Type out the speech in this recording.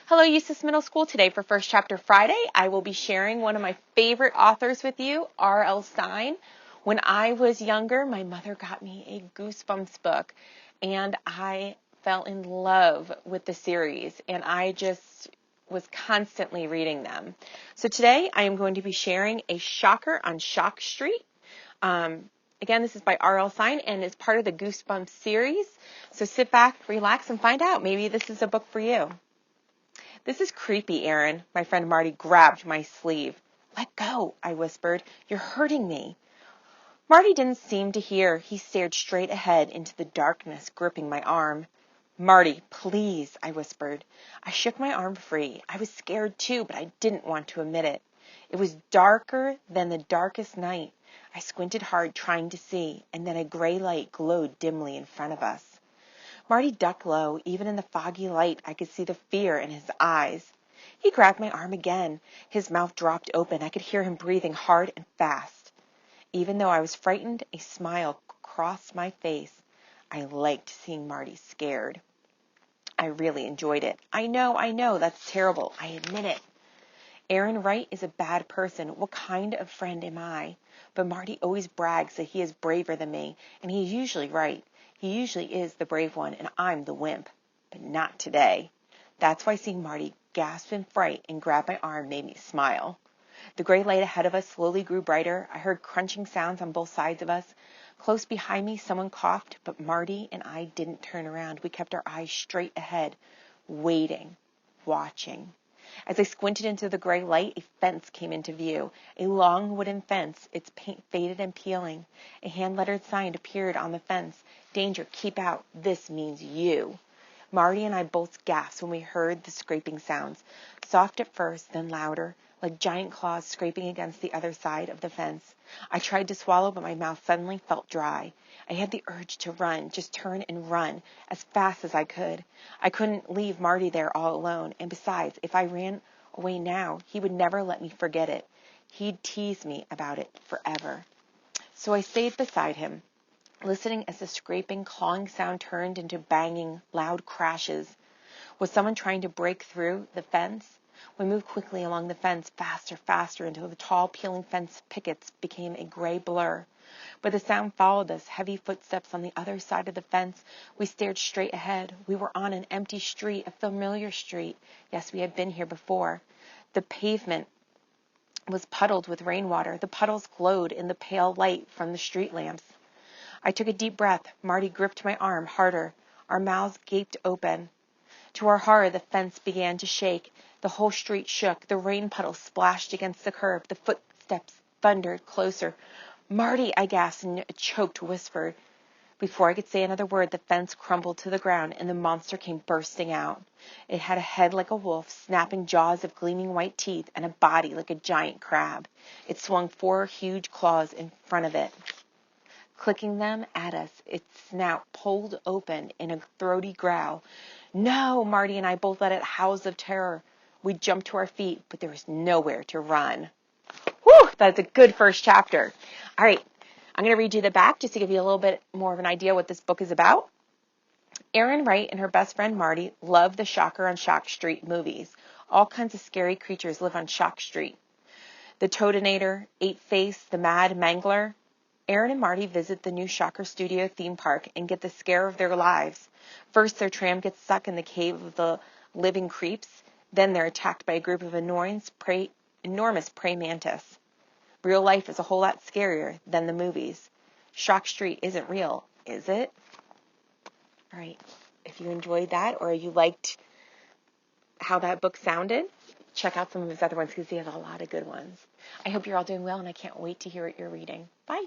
Hello, Eustis Middle School. Today for First Chapter Friday, I will be sharing one of my favorite authors with you, R.L. Stine. When I was younger, my mother got me a Goosebumps book, and I fell in love with the series, and I just was constantly reading them. So today, I am going to be sharing A Shocker on Shock Street. Again, this is by R.L. Stine and is part of the Goosebumps series. So sit back, relax, and find out. Maybe this is a book for you. "This is creepy, Aaron." My friend Marty grabbed my sleeve. "Let go," I whispered. "You're hurting me." Marty didn't seem to hear. He stared straight ahead into the darkness, gripping my arm. "Marty, please," I whispered. I shook my arm free. I was scared too, but I didn't want to admit it. It was darker than the darkest night. I squinted hard, trying to see, and then a gray light glowed dimly in front of us. Marty ducked low. Even in the foggy light, I could see the fear in his eyes. He grabbed my arm again. His mouth dropped open. I could hear him breathing hard and fast. Even though I was frightened, a smile crossed my face. I liked seeing Marty scared. I really enjoyed it. I know, that's terrible. I admit it. Aaron Wright is a bad person. What kind of friend am I? But Marty always brags that he is braver than me, and he's usually right. He usually is the brave one, and I'm the wimp. But not today. That's why seeing Marty gasp in fright and grab my arm made me smile. The gray light ahead of us slowly grew brighter. I heard crunching sounds on both sides of us. Close behind me, someone coughed, but Marty and I didn't turn around. We kept our eyes straight ahead, waiting, watching. As I squinted into the gray light, a fence came into view. A long wooden fence, its paint faded and peeling. A hand-lettered sign appeared on the fence. "Danger, keep out. This means you." Marty and I both gasped when we heard the scraping sounds. Soft at first, then louder, like giant claws scraping against the other side of the fence. I tried to swallow, but my mouth suddenly felt dry. I had the urge to run, just turn and run, as fast as I could. I couldn't leave Marty there all alone, and besides, if I ran away now, he would never let me forget it. He'd tease me about it forever. So I stayed beside him, listening as the scraping, clawing sound turned into banging, loud crashes. Was someone trying to break through the fence? We moved quickly along the fence, faster, until the tall, peeling fence pickets became a gray blur. But the sound followed us, heavy footsteps on the other side of the fence. We stared straight ahead. We were on an empty street, a familiar street. Yes, we had been here before. The pavement was puddled with rainwater. The puddles glowed in the pale light from the street lamps. I took a deep breath. Marty gripped my arm harder. Our mouths gaped open. To our horror, the fence began to shake. The whole street shook. The rain puddles splashed against the curb. The footsteps thundered closer. "Marty," I gasped in a choked whisper. Before I could say another word, the fence crumbled to the ground, and the monster came bursting out. It had a head like a wolf, snapping jaws of gleaming white teeth, and a body like a giant crab. It swung 4 huge claws in front of it, clicking them at us. Its snout pulled open in a throaty growl. "No!" Marty and I both let out howls of terror. We jumped to our feet, but there was nowhere to run. Whew, that's a good first chapter. All right, I'm going to read you the back just to give you a little bit more of an idea what this book is about. Aaron Wright and her best friend Marty love the Shocker on Shock Street movies. All kinds of scary creatures live on Shock Street. The Toadinator, Eight-Face, the Mad Mangler. Aaron and Marty visit the new Shocker Studio theme park and get the scare of their lives. First, their tram gets stuck in the cave of the living creeps. Then they're attacked by a group of enormous praying mantis. Real life is a whole lot scarier than the movies. Shock Street isn't real, is it? All right. If you enjoyed that or you liked how that book sounded, check out some of his other ones because he has a lot of good ones. I hope you're all doing well, and I can't wait to hear what you're reading. Bye.